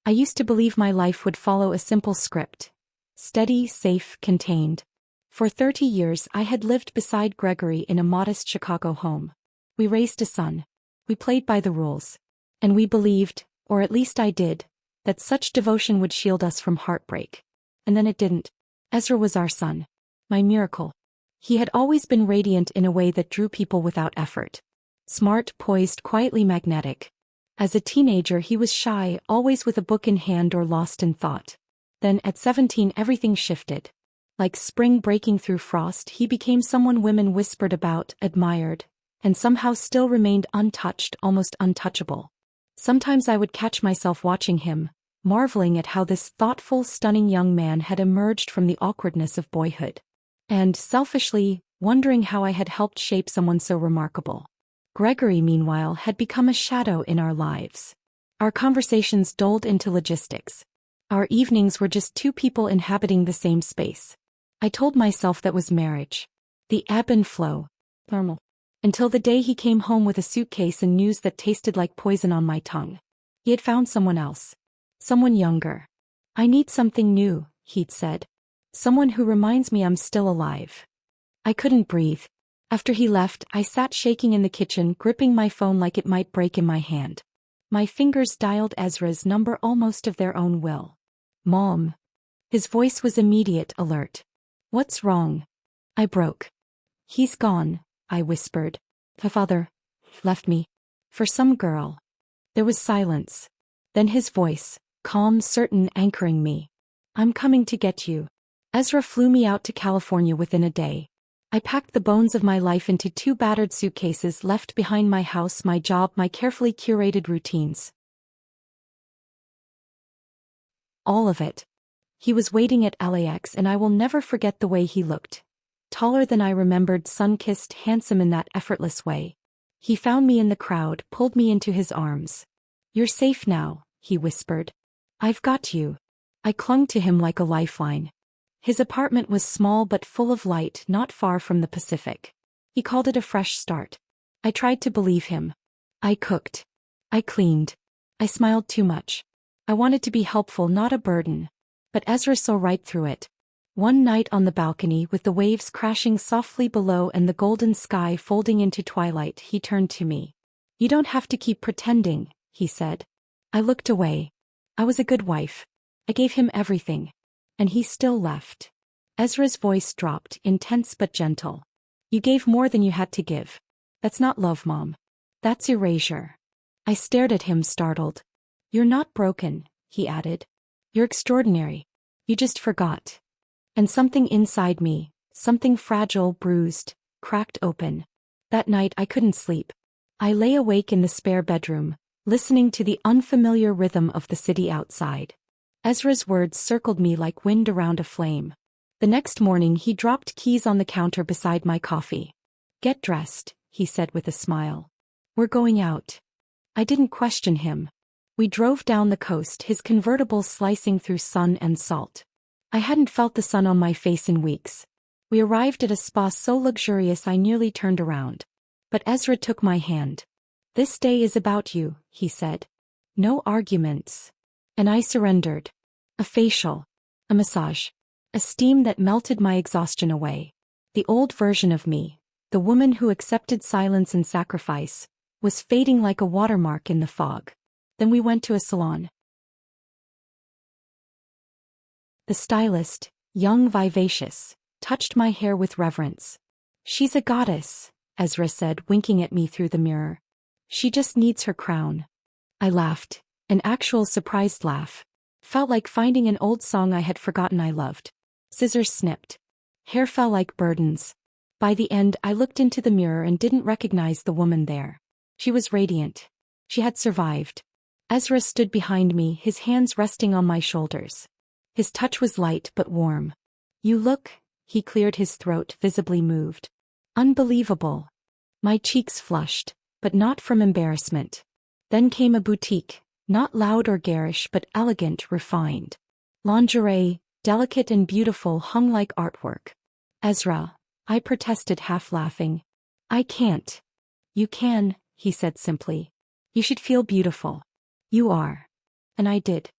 I used to believe my life would follow a simple script. Steady, safe, contained. For 30 years I had lived beside Gregory in a modest Chicago home. We raised a son. We played by the rules. And we believed, or at least I did, that such devotion would shield us from heartbreak. And then it didn't. Ezra was our son. My miracle. He had always been radiant in a way that drew people without effort. Smart, poised, quietly magnetic. As a teenager he was shy, always with a book in hand or lost in thought. Then, at 17, everything shifted. Like spring breaking through frost, he became someone women whispered about, admired, and somehow still remained untouched, almost untouchable. Sometimes I would catch myself watching him, marveling at how this thoughtful, stunning young man had emerged from the awkwardness of boyhood. And, selfishly, wondering how I had helped shape someone so remarkable. Gregory, meanwhile, had become a shadow in our lives. Our conversations dulled into logistics. Our evenings were just two people inhabiting the same space. I told myself that was marriage. The ebb and flow. Normal. Until the day he came home with a suitcase and news that tasted like poison on my tongue. He had found someone else. Someone younger. I need something new, he'd said. Someone who reminds me I'm still alive. I couldn't breathe. After he left, I sat shaking in the kitchen, gripping my phone like it might break in my hand. My fingers dialed Ezra's number almost of their own will. Mom. His voice was immediate, alert. What's wrong? I broke. He's gone, I whispered. My father left me. For some girl. There was silence. Then his voice, calm, certain, anchoring me. I'm coming to get you. Ezra flew me out to California within a day. I packed the bones of my life into 2 battered suitcases, left behind my house, my job, my carefully curated routines. All of it. He was waiting at LAX, and I will never forget the way he looked. Taller than I remembered, sun-kissed, handsome in that effortless way. He found me in the crowd, pulled me into his arms. You're safe now, he whispered. I've got you. I clung to him like a lifeline. His apartment was small but full of light, not far from the Pacific. He called it a fresh start. I tried to believe him. I cooked. I cleaned. I smiled too much. I wanted to be helpful, not a burden. But Ezra saw right through it. One night on the balcony, with the waves crashing softly below and the golden sky folding into twilight, he turned to me. You don't have to keep pretending, he said. I looked away. I was a good wife. I gave him everything. And he still left. Ezra's voice dropped, intense but gentle. You gave more than you had to give. That's not love, Mom. That's erasure. I stared at him, startled. You're not broken, he added. You're extraordinary. You just forgot. And something inside me, something fragile, bruised, cracked open. That night I couldn't sleep. I lay awake in the spare bedroom, listening to the unfamiliar rhythm of the city outside. Ezra's words circled me like wind around a flame. The next morning he dropped keys on the counter beside my coffee. Get dressed, he said with a smile. We're going out. I didn't question him. We drove down the coast, his convertible slicing through sun and salt. I hadn't felt the sun on my face in weeks. We arrived at a spa so luxurious I nearly turned around. But Ezra took my hand. This day is about you, he said. No arguments. And I surrendered. A facial. A massage. A steam that melted my exhaustion away. The old version of me, the woman who accepted silence and sacrifice, was fading like a watermark in the fog. Then we went to a salon. The stylist, young, vivacious, touched my hair with reverence. She's a goddess, Ezra said, winking at me through the mirror. She just needs her crown. I laughed, an actual surprised laugh. Felt like finding an old song I had forgotten I loved. Scissors snipped. Hair fell like burdens. By the end, I looked into the mirror and didn't recognize the woman there. She was radiant. She had survived. Ezra stood behind me, his hands resting on my shoulders. His touch was light but warm. You look, he cleared his throat, visibly moved. Unbelievable. My cheeks flushed, but not from embarrassment. Then came a boutique, not loud or garish but elegant, refined. Lingerie, delicate and beautiful, hung like artwork. Ezra, I protested, half laughing. I can't. You can, he said simply. You should feel beautiful. You are. And I did.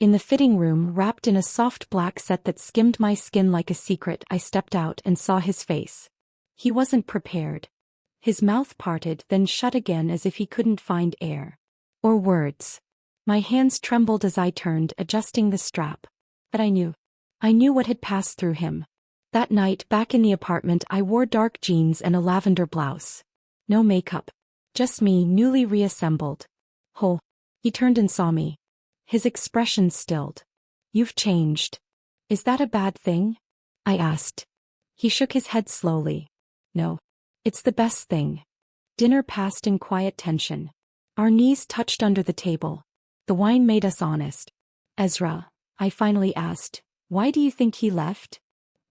In the fitting room, wrapped in a soft black set that skimmed my skin like a secret, I stepped out and saw his face. He wasn't prepared. His mouth parted, then shut again as if he couldn't find air. Or words. My hands trembled as I turned, adjusting the strap. But I knew. I knew what had passed through him. That night, back in the apartment, I wore dark jeans and a lavender blouse. No makeup. Just me, newly reassembled. Oh. He turned and saw me. His expression stilled. You've changed. Is that a bad thing? I asked. He shook his head slowly. No. It's the best thing. Dinner passed in quiet tension. Our knees touched under the table. The wine made us honest. Ezra, I finally asked, why do you think he left?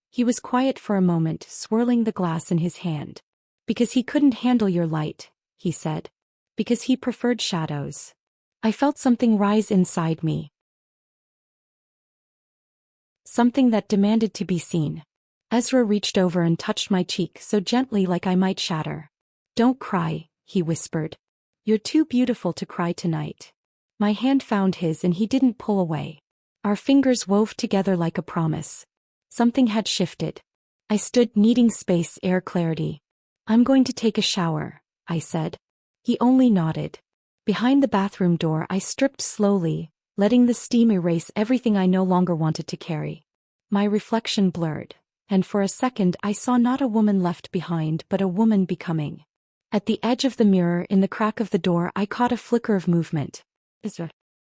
He was quiet for a moment, swirling the glass in his hand. Because he couldn't handle your light, he said. Because he preferred shadows. I felt something rise inside me. Something that demanded to be seen. Ezra reached over and touched my cheek so gently like I might shatter. Don't cry, he whispered. You're too beautiful to cry tonight. My hand found his and he didn't pull away. Our fingers wove together like a promise. Something had shifted. I stood, needing space, air, clarity. I'm going to take a shower, I said. He only nodded. Behind the bathroom door, I stripped slowly, letting the steam erase everything I no longer wanted to carry. My reflection blurred, and for a second I saw not a woman left behind but a woman becoming. At the edge of the mirror, in the crack of the door, I caught a flicker of movement.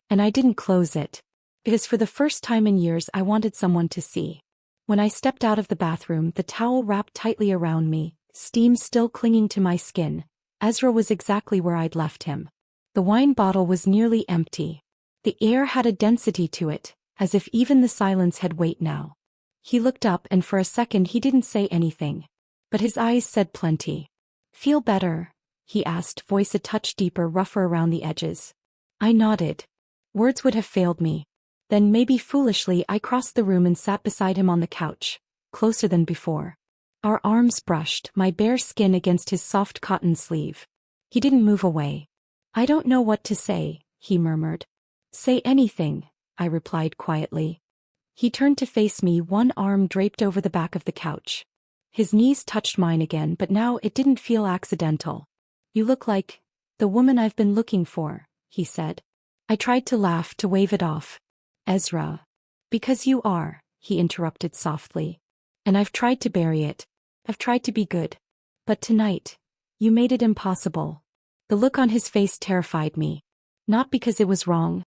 And I didn't close it. Because for the first time in years I wanted someone to see. When I stepped out of the bathroom, the towel wrapped tightly around me, steam still clinging to my skin. Ezra was exactly where I'd left him. The wine bottle was nearly empty. The air had a density to it, as if even the silence had weight now. He looked up and for a second he didn't say anything. But his eyes said plenty. Feel better? He asked, voice a touch deeper, rougher around the edges. I nodded. Words would have failed me. Then, maybe foolishly, I crossed the room and sat beside him on the couch, closer than before. Our arms brushed, my bare skin against his soft cotton sleeve. He didn't move away. I don't know what to say, he murmured. Say anything, I replied quietly. He turned to face me, one arm draped over the back of the couch. His knees touched mine again, but now it didn't feel accidental. You look like the woman I've been looking for, he said. I tried to laugh, to wave it off. Ezra. Because you are, he interrupted softly. And I've tried to bury it. I've tried to be good. But tonight, you made it impossible. The look on his face terrified me. Not because it was wrong,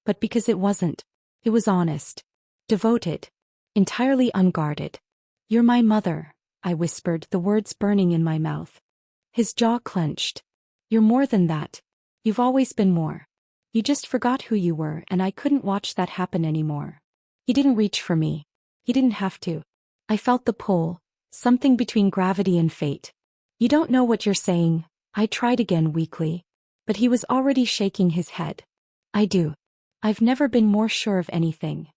but because it wasn't. It was honest. Devoted. Entirely unguarded. You're my mother, I whispered, the words burning in my mouth. His jaw clenched. You're more than that. You've always been more. You just forgot who you were, and I couldn't watch that happen anymore. He didn't reach for me. He didn't have to. I felt the pull, something between gravity and fate. You don't know what you're saying, I tried again weakly. But he was already shaking his head. I do. I've never been more sure of anything.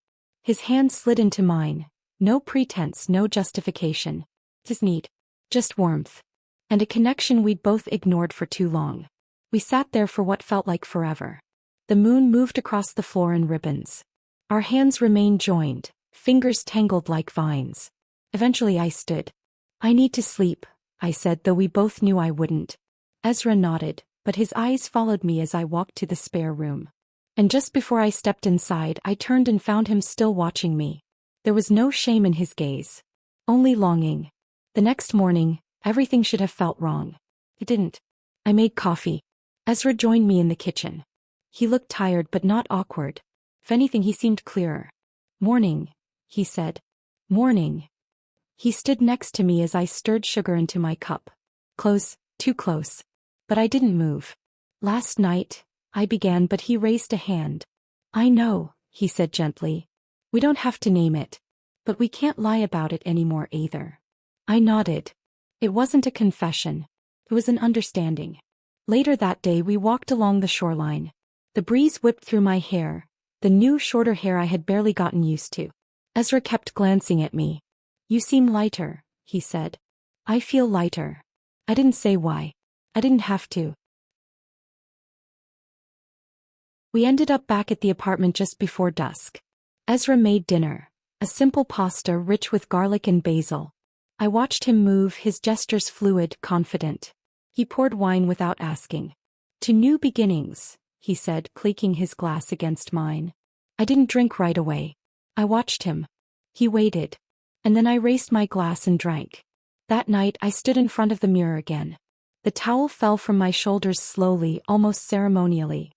His hand slid into mine. No pretense, no justification. Just need. Just warmth. And a connection we'd both ignored for too long. We sat there for what felt like forever. The moon moved across the floor in ribbons. Our hands remained joined, fingers tangled like vines. Eventually I stood. I need to sleep, I said, though we both knew I wouldn't. Ezra nodded, but his eyes followed me as I walked to the spare room. And just before I stepped inside, I turned and found him still watching me. There was no shame in his gaze. Only longing. The next morning, everything should have felt wrong. It didn't. I made coffee. Ezra joined me in the kitchen. He looked tired but not awkward. If anything, he seemed clearer. Morning, he said. Morning. He stood next to me as I stirred sugar into my cup. Close, too close. But I didn't move. Last night, I began, but he raised a hand. I know, he said gently. We don't have to name it. But we can't lie about it anymore either. I nodded. It wasn't a confession. It was an understanding. Later that day we walked along the shoreline. The breeze whipped through my hair, the new shorter hair I had barely gotten used to. Ezra kept glancing at me. You seem lighter, he said. I feel lighter. I didn't say why. I didn't have to. We ended up back at the apartment just before dusk. Ezra made dinner, a simple pasta rich with garlic and basil. I watched him move, his gestures fluid, confident. He poured wine without asking. "To new beginnings," he said, clinking his glass against mine. I didn't drink right away. I watched him. He waited. And then I raised my glass and drank. That night I stood in front of the mirror again. The towel fell from my shoulders slowly, almost ceremonially.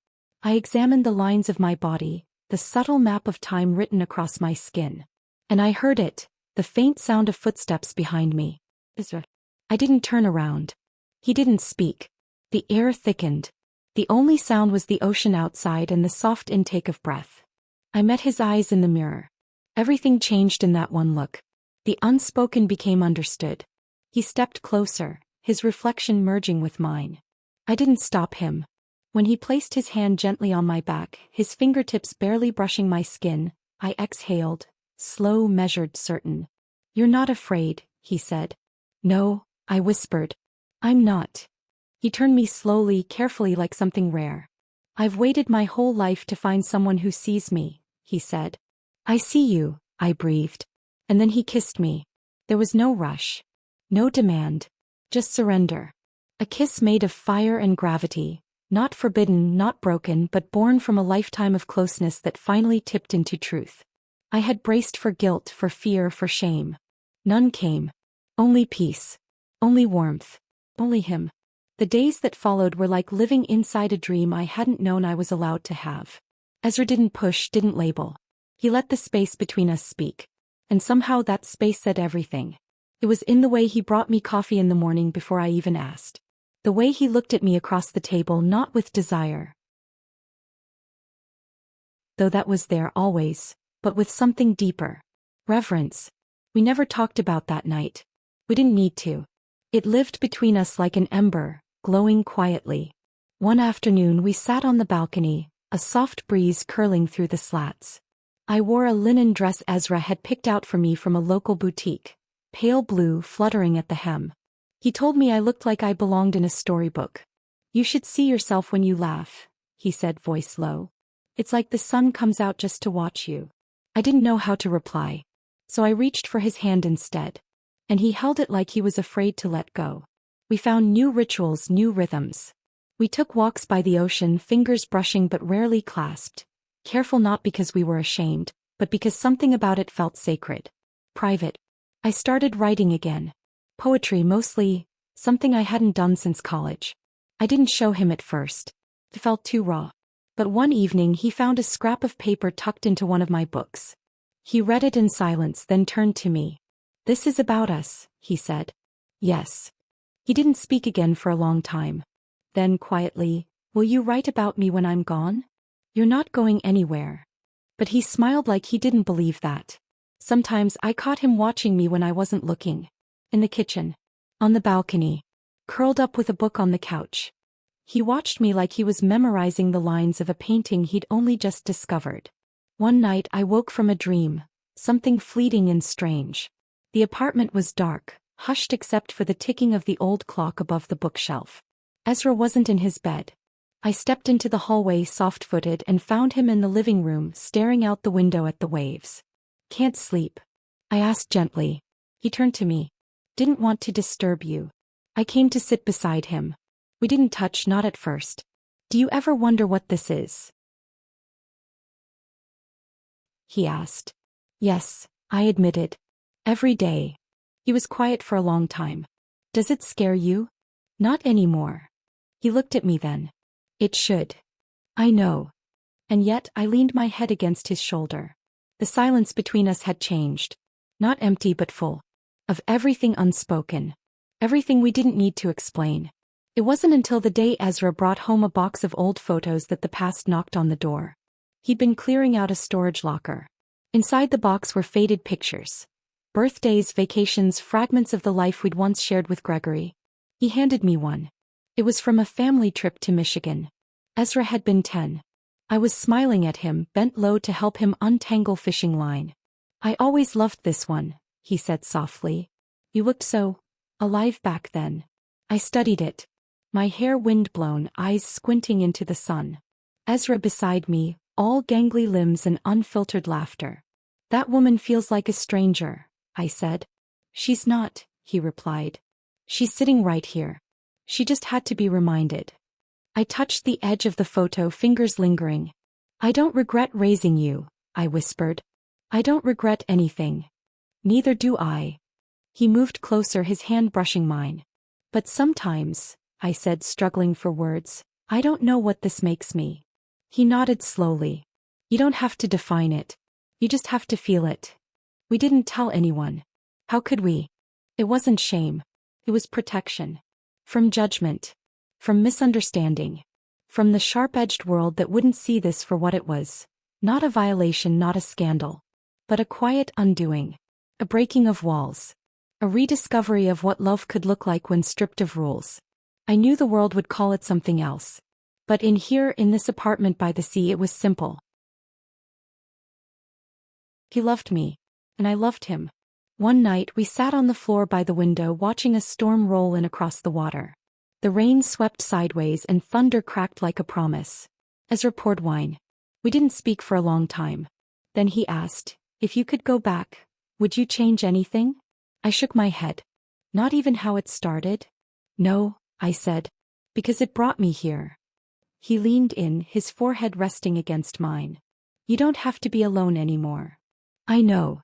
I examined the lines of my body, the subtle map of time written across my skin. And I heard it, the faint sound of footsteps behind me. Ezra. I didn't turn around. He didn't speak. The air thickened. The only sound was the ocean outside and the soft intake of breath. I met his eyes in the mirror. Everything changed in that one look. The unspoken became understood. He stepped closer, his reflection merging with mine. I didn't stop him. When he placed his hand gently on my back, his fingertips barely brushing my skin, I exhaled, slow, measured, certain. "You're not afraid," he said. "No," I whispered. "I'm not." He turned me slowly, carefully, like something rare. "I've waited my whole life to find someone who sees me," he said. "I see you," I breathed. And then he kissed me. There was no rush. No demand. Just surrender. A kiss made of fire and gravity. Not forbidden, not broken, but born from a lifetime of closeness that finally tipped into truth. I had braced for guilt, for fear, for shame. None came. Only peace. Only warmth. Only him. The days that followed were like living inside a dream I hadn't known I was allowed to have. Ezra didn't push, didn't label. He let the space between us speak. And somehow that space said everything. It was in the way he brought me coffee in the morning before I even asked. The way he looked at me across the table, not with desire, though that was there always, but with something deeper. Reverence. We never talked about that night. We didn't need to. It lived between us like an ember, glowing quietly. One afternoon we sat on the balcony, a soft breeze curling through the slats. I wore a linen dress Ezra had picked out for me from a local boutique, pale blue, fluttering at the hem. He told me I looked like I belonged in a storybook. "You should see yourself when you laugh," he said, voice low. "It's like the sun comes out just to watch you." I didn't know how to reply. So I reached for his hand instead. And he held it like he was afraid to let go. We found new rituals, new rhythms. We took walks by the ocean, fingers brushing but rarely clasped. Careful, not because we were ashamed, but because something about it felt sacred. Private. I started writing again. Poetry mostly, something I hadn't done since college. I didn't show him at first. It felt too raw. But one evening he found a scrap of paper tucked into one of my books. He read it in silence, then turned to me. "This is about us," he said. "Yes." He didn't speak again for a long time. Then quietly, "Will you write about me when I'm gone? You're not going anywhere." But he smiled like he didn't believe that. Sometimes I caught him watching me when I wasn't looking. In the kitchen. On the balcony. Curled up with a book on the couch. He watched me like he was memorizing the lines of a painting he'd only just discovered. One night I woke from a dream, something fleeting and strange. The apartment was dark, hushed except for the ticking of the old clock above the bookshelf. Ezra wasn't in his bed. I stepped into the hallway soft-footed and found him in the living room, staring out the window at the waves. "Can't sleep?" I asked gently. He turned to me. "Didn't want to disturb you." I came to sit beside him. We didn't touch, not at first. "Do you ever wonder what this is?" he asked. "Yes," I admitted. "Every day." He was quiet for a long time. "Does it scare you?" "Not anymore." He looked at me then. "It should." "I know." And yet I leaned my head against his shoulder. The silence between us had changed. Not empty but full. Of everything unspoken. Everything we didn't need to explain. It wasn't until the day Ezra brought home a box of old photos that the past knocked on the door. He'd been clearing out a storage locker. Inside the box were faded pictures. Birthdays, vacations, fragments of the life we'd once shared with Gregory. He handed me one. It was from a family trip to Michigan. Ezra had been 10. I was smiling at him, bent low to help him untangle fishing line. "I always loved this one," he said softly. "You looked so alive back then." I studied it. My hair wind-blown, eyes squinting into the sun. Ezra beside me, all gangly limbs and unfiltered laughter. That woman feels like a stranger, I said. She's not, he replied. She's sitting right here. She just had to be reminded. I touched the edge of the photo, fingers lingering. I don't regret raising you, I whispered. I don't regret anything. Neither do I. He moved closer, his hand brushing mine. But sometimes, I said, struggling for words, I don't know what this makes me. He nodded slowly. You don't have to define it. You just have to feel it. We didn't tell anyone. How could we? It wasn't shame. It was protection. From judgment. From misunderstanding. From the sharp-edged world that wouldn't see this for what it was. Not a violation, not a scandal. But a quiet undoing. A breaking of walls. A rediscovery of what love could look like when stripped of rules. I knew the world would call it something else. But in here, in this apartment by the sea, it was simple. He loved me. And I loved him. One night we sat on the floor by the window watching a storm roll in across the water. The rain swept sideways and thunder cracked like a promise. Ezra poured wine. We didn't speak for a long time. Then he asked, if you could go back, would you change anything? I shook my head. Not even how it started? No, I said. Because it brought me here. He leaned in, his forehead resting against mine. You don't have to be alone anymore. I know.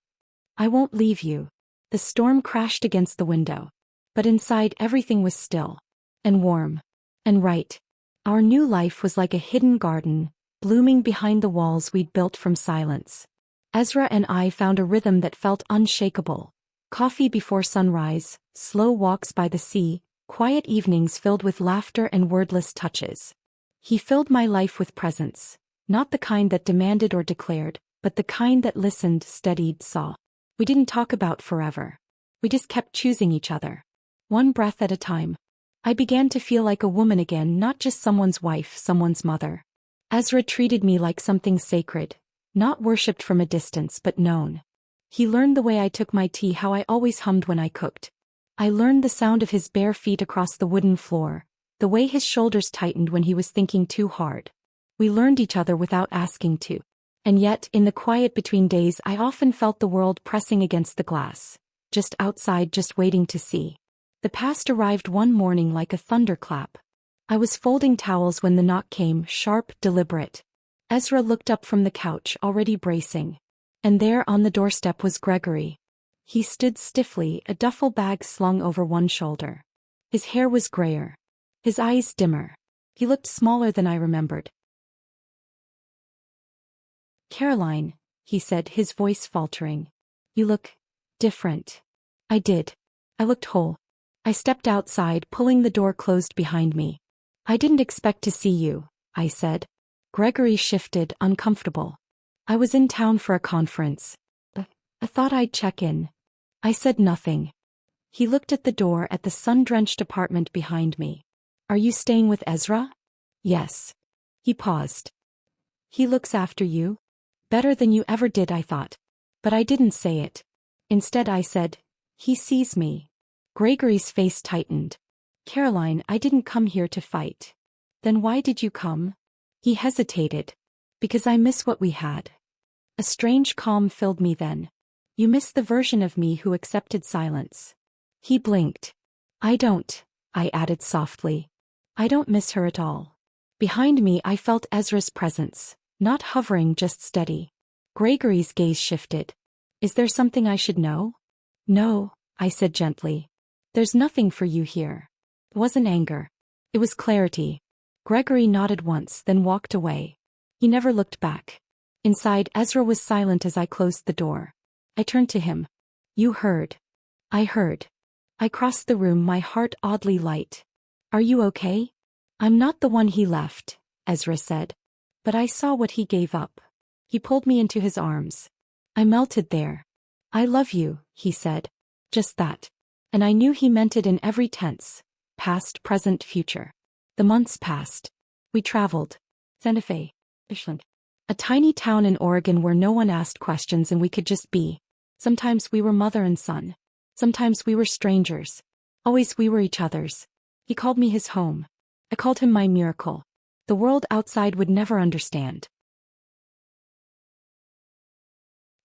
I won't leave you. The storm crashed against the window. But inside everything was still. And warm. And right. Our new life was like a hidden garden, blooming behind the walls we'd built from silence. Ezra and I found a rhythm that felt unshakable. Coffee before sunrise, slow walks by the sea, quiet evenings filled with laughter and wordless touches. He filled my life with presence. Not the kind that demanded or declared, but the kind that listened, studied, saw. We didn't talk about forever. We just kept choosing each other. One breath at a time. I began to feel like a woman again, not just someone's wife, someone's mother. Ezra treated me like something sacred, not worshipped from a distance but known. He learned the way I took my tea, how I always hummed when I cooked. I learned the sound of his bare feet across the wooden floor, the way his shoulders tightened when he was thinking too hard. We learned each other without asking to. And yet, in the quiet between days, I often felt the world pressing against the glass. Just outside, just waiting to see. The past arrived one morning like a thunderclap. I was folding towels when the knock came, sharp, deliberate. Ezra looked up from the couch, already bracing. And there on the doorstep was Gregory. He stood stiffly, a duffel bag slung over one shoulder. His hair was grayer. His eyes dimmer. He looked smaller than I remembered. Caroline, he said, his voice faltering. You look different. I did. I looked whole. I stepped outside, pulling the door closed behind me. I didn't expect to see you, I said. Gregory shifted, uncomfortable. I was in town for a conference. I thought I'd check in. I said nothing. He looked at the door at the sun-drenched apartment behind me. Are you staying with Ezra? Yes. He paused. He looks after you? Better than you ever did, I thought. But I didn't say it. Instead I said, he sees me. Gregory's face tightened. Caroline, I didn't come here to fight. Then why did you come? He hesitated. Because I miss what we had. A strange calm filled me then. You miss the version of me who accepted silence. He blinked. I don't, I added softly. I don't miss her at all. Behind me I felt Ezra's presence, not hovering, just steady. Gregory's gaze shifted. Is there something I should know? No, I said gently. There's nothing for you here. It wasn't anger. It was clarity. Gregory nodded once, then walked away. He never looked back. Inside, Ezra was silent as I closed the door. I turned to him. You heard. I heard. I crossed the room, my heart oddly light. Are you okay? I'm not the one he left, Ezra said. But I saw what he gave up. He pulled me into his arms. I melted there. I love you, he said. Just that. And I knew he meant it in every tense. Past, present, future. The months passed. We traveled. Santa Fe, Ishland. A tiny town in Oregon where no one asked questions and we could just be. Sometimes we were mother and son. Sometimes we were strangers. Always we were each other's. He called me his home. I called him my miracle. The world outside would never understand.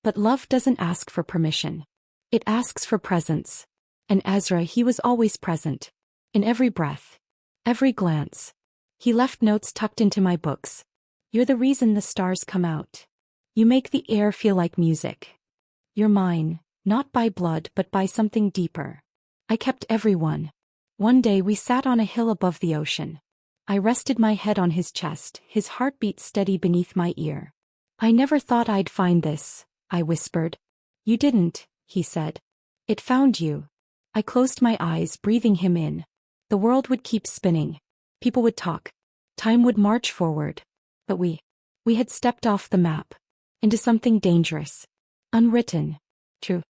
But love doesn't ask for permission. It asks for presence. And Ezra, he was always present. In every breath. Every glance. He left notes tucked into my books. You're the reason the stars come out. You make the air feel like music. You're mine, not by blood but by something deeper. I kept every one. One day we sat on a hill above the ocean. I rested my head on his chest, his heartbeat steady beneath my ear. I never thought I'd find this, I whispered. You didn't, he said. It found you. I closed my eyes, breathing him in. The world would keep spinning. People would talk. Time would march forward. But we had stepped off the map. Into something dangerous. Unwritten. True.